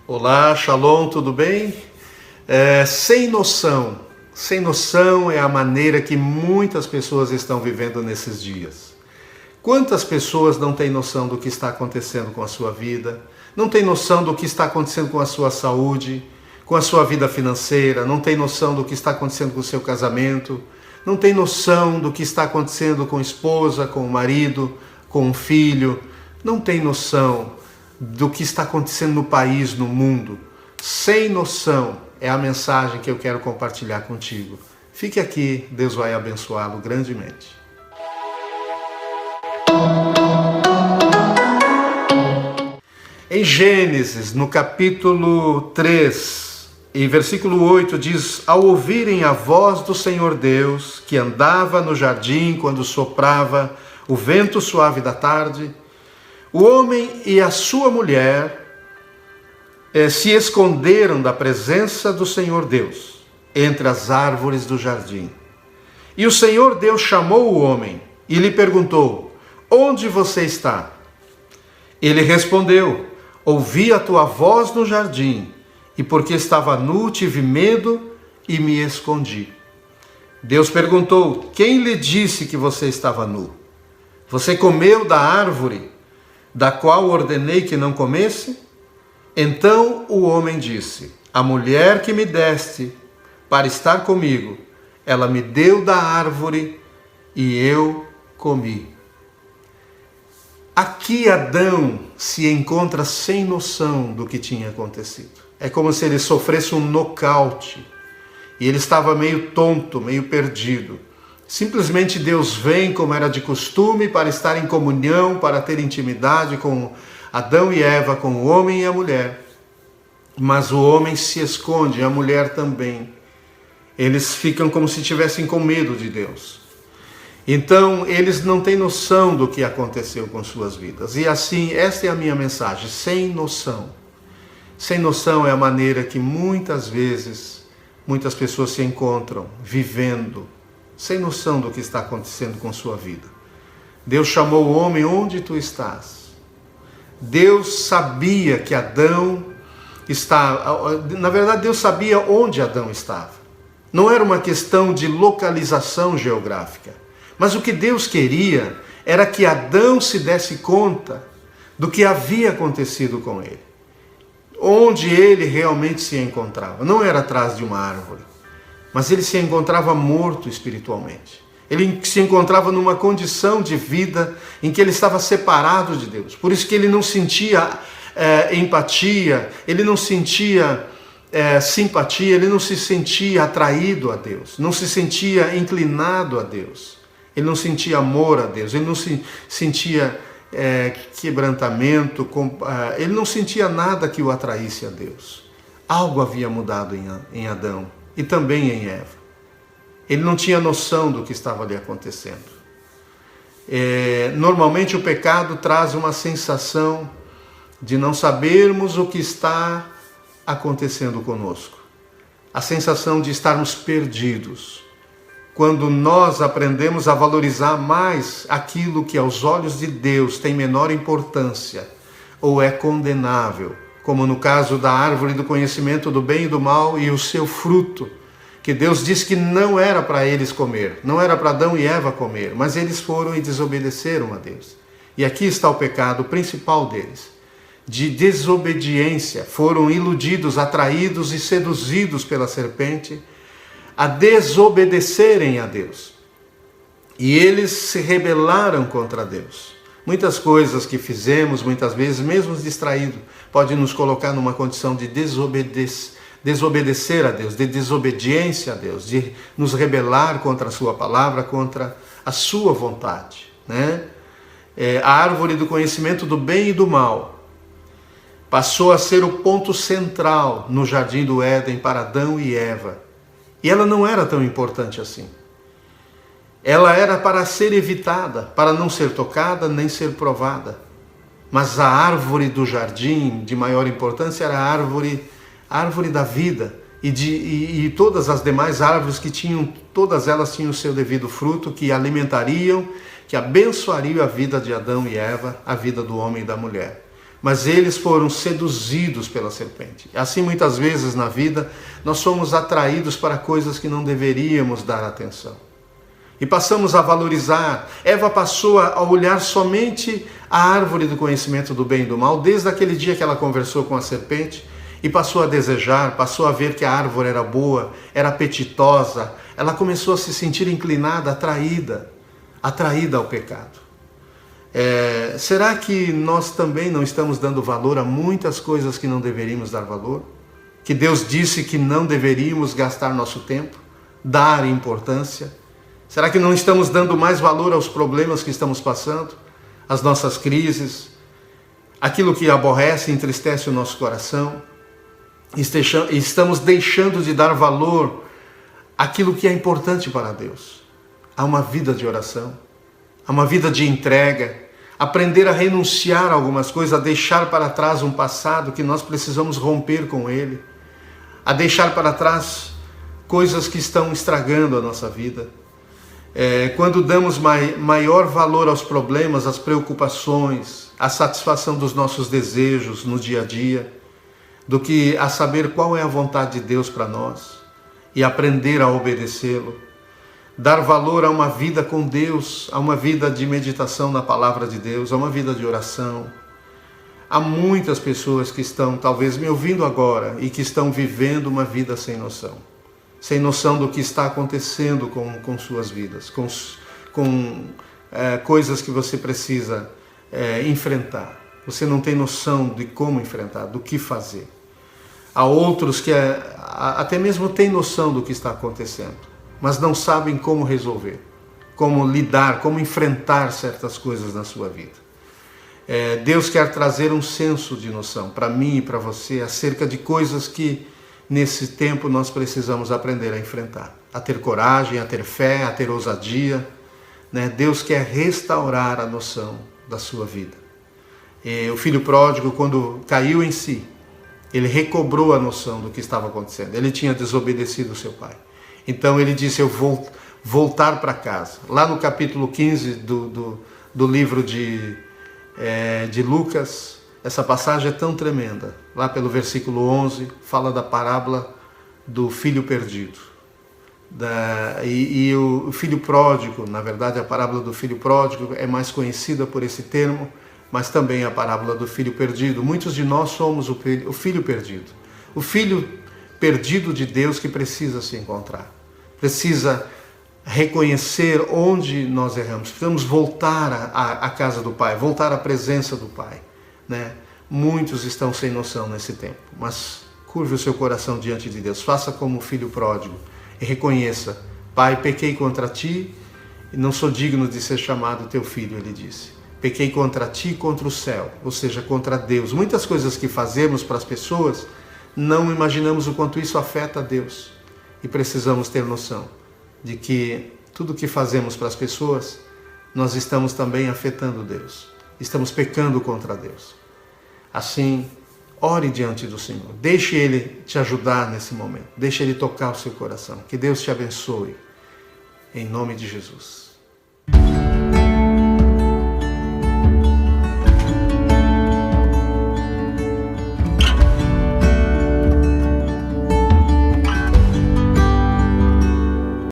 Olá, Shalom, tudo bem? Sem noção. Sem noção é a maneira que muitas pessoas estão vivendo nesses dias. Quantas pessoas não têm noção do que está acontecendo com a sua vida, não têm noção do que está acontecendo com a sua saúde, com a sua vida financeira, não têm noção do que está acontecendo com o seu casamento, não têm noção do que está acontecendo com a esposa, com o marido, com o filho, não têm noção do que está acontecendo no país, no mundo. Sem noção é a mensagem que eu quero compartilhar contigo. Fique aqui, Deus vai abençoá-lo grandemente. Em Gênesis, no capítulo 3, e versículo 8, diz: Ao ouvirem a voz do Senhor Deus, que andava no jardim quando soprava o vento suave da tarde, o homem e a sua mulher se esconderam da presença do Senhor Deus, entre as árvores do jardim. E o Senhor Deus chamou o homem e lhe perguntou: Onde você está? Ele respondeu: Ouvi a tua voz no jardim, e porque estava nu, tive medo e me escondi. Deus perguntou: Quem lhe disse que você estava nu? Você comeu da árvore da qual ordenei que não comesse? Então o homem disse: A mulher que me deste para estar comigo, ela me deu da árvore e eu comi. Aqui Adão se encontra sem noção do que tinha acontecido. É como se ele sofresse um nocaute e ele estava meio tonto, meio perdido. Simplesmente Deus vem, como era de costume, para estar em comunhão, para ter intimidade com Adão e Eva, com o homem e a mulher. Mas o homem se esconde, a mulher também. Eles ficam como se estivessem com medo de Deus. Então, eles não têm noção do que aconteceu com suas vidas. E assim, esta é a minha mensagem: sem noção. Sem noção é a maneira que muitas vezes, muitas pessoas se encontram vivendo sem noção do que está acontecendo com sua vida. Deus chamou o homem: onde tu estás? Deus sabia que Adão estava. Na verdade, Deus sabia onde Adão estava. Não era uma questão de localização geográfica. Mas o que Deus queria era que Adão se desse conta do que havia acontecido com ele. Onde ele realmente se encontrava. Não era atrás de uma árvore, mas ele se encontrava morto espiritualmente. Ele se encontrava numa condição de vida em que ele estava separado de Deus. Por isso que ele não sentia empatia, ele não sentia simpatia, ele não se sentia atraído a Deus, não se sentia inclinado a Deus, ele não sentia amor a Deus, ele não se sentia quebrantamento, ele não sentia nada que o atraísse a Deus. Algo havia mudado em Adão e também em Eva. Ele não tinha noção do que estava ali acontecendo. Normalmente o pecado traz uma sensação de não sabermos o que está acontecendo conosco. A sensação de estarmos perdidos. Quando nós aprendemos a valorizar mais aquilo que aos olhos de Deus tem menor importância ou é condenável, como no caso da árvore do conhecimento do bem e do mal e o seu fruto, que Deus disse que não era para eles comer, não era para Adão e Eva comer, mas eles foram e desobedeceram a Deus. E aqui está o pecado principal deles, de desobediência. Foram iludidos, atraídos e seduzidos pela serpente a desobedecerem a Deus. E eles se rebelaram contra Deus. Muitas coisas que fizemos, muitas vezes, mesmo distraídos, pode nos colocar numa condição de desobedecer a Deus, de desobediência a Deus, de nos rebelar contra a sua palavra, contra a sua vontade, né? A árvore do conhecimento do bem e do mal passou a ser o ponto central no jardim do Éden para Adão e Eva. E ela não era tão importante assim. Ela era para ser evitada, para não ser tocada nem ser provada. Mas a árvore do jardim de maior importância era a árvore da vida. E todas as demais árvores que tinham, todas elas tinham o seu devido fruto, que alimentariam, que abençoariam a vida de Adão e Eva, a vida do homem e da mulher. mas eles foram seduzidos pela serpente. Assim, muitas vezes na vida, nós somos atraídos para coisas que não deveríamos dar atenção. E passamos a valorizar. Eva passou a olhar somente a árvore do conhecimento do bem e do mal, desde aquele dia que ela conversou com a serpente, e passou a desejar, passou a ver que a árvore era boa, era apetitosa. Ela começou a se sentir inclinada, atraída ao pecado. Será que nós também não estamos dando valor a muitas coisas que não deveríamos dar valor? Que Deus disse que não deveríamos gastar nosso tempo, dar importância? Será que não estamos dando mais valor aos problemas que estamos passando, às nossas crises, aquilo que aborrece e entristece o nosso coração? Estamos deixando de dar valor àquilo que é importante para Deus, a uma vida de oração, a uma vida de entrega, aprender a renunciar a algumas coisas, a deixar para trás um passado que nós precisamos romper com ele, a deixar para trás coisas que estão estragando a nossa vida. Quando damos maior valor aos problemas, às preocupações, à satisfação dos nossos desejos no dia a dia, do que a saber qual é a vontade de Deus para nós e aprender a obedecê-lo. Dar valor a uma vida com Deus, a uma vida de meditação na palavra de Deus, a uma vida de oração. Há muitas pessoas que estão talvez me ouvindo agora e que estão vivendo uma vida sem noção do que está acontecendo com suas vidas, com coisas que você precisa enfrentar. Você não tem noção de como enfrentar, do que fazer. Há outros que até mesmo têm noção do que está acontecendo, mas não sabem como resolver, como lidar, como enfrentar certas coisas na sua vida. Deus quer trazer um senso de noção para mim e para você acerca de coisas que nesse tempo nós precisamos aprender a enfrentar, a ter coragem, a ter fé, a ter ousadia. Deus quer restaurar a noção da sua vida. O filho pródigo, quando caiu em si, ele recobrou a noção do que estava acontecendo. Ele tinha desobedecido o seu pai. Então ele disse, eu vou voltar para casa. Lá no capítulo 15 do livro de Lucas, essa passagem é tão tremenda. Lá pelo versículo 11, fala da parábola do filho perdido. E o filho pródigo, na verdade a parábola do filho pródigo é mais conhecida por esse termo, mas também a parábola do filho perdido. Muitos de nós somos o filho perdido. O filho perdido de Deus que precisa se encontrar. Precisa reconhecer onde nós erramos. Precisamos voltar à casa do Pai, voltar à presença do Pai. Muitos estão sem noção nesse tempo, mas curve o seu coração diante de Deus. Faça como o filho pródigo e reconheça: Pai, pequei contra ti e não sou digno de ser chamado teu filho, ele disse. Pequei contra ti e contra o céu, ou seja, contra Deus. Muitas coisas que fazemos para as pessoas, não imaginamos o quanto isso afeta a Deus. E precisamos ter noção de que tudo que fazemos para as pessoas, nós estamos também afetando Deus. Estamos pecando contra Deus. Assim, ore diante do Senhor. Deixe Ele te ajudar nesse momento. Deixe Ele tocar o seu coração. Que Deus te abençoe. Em nome de Jesus.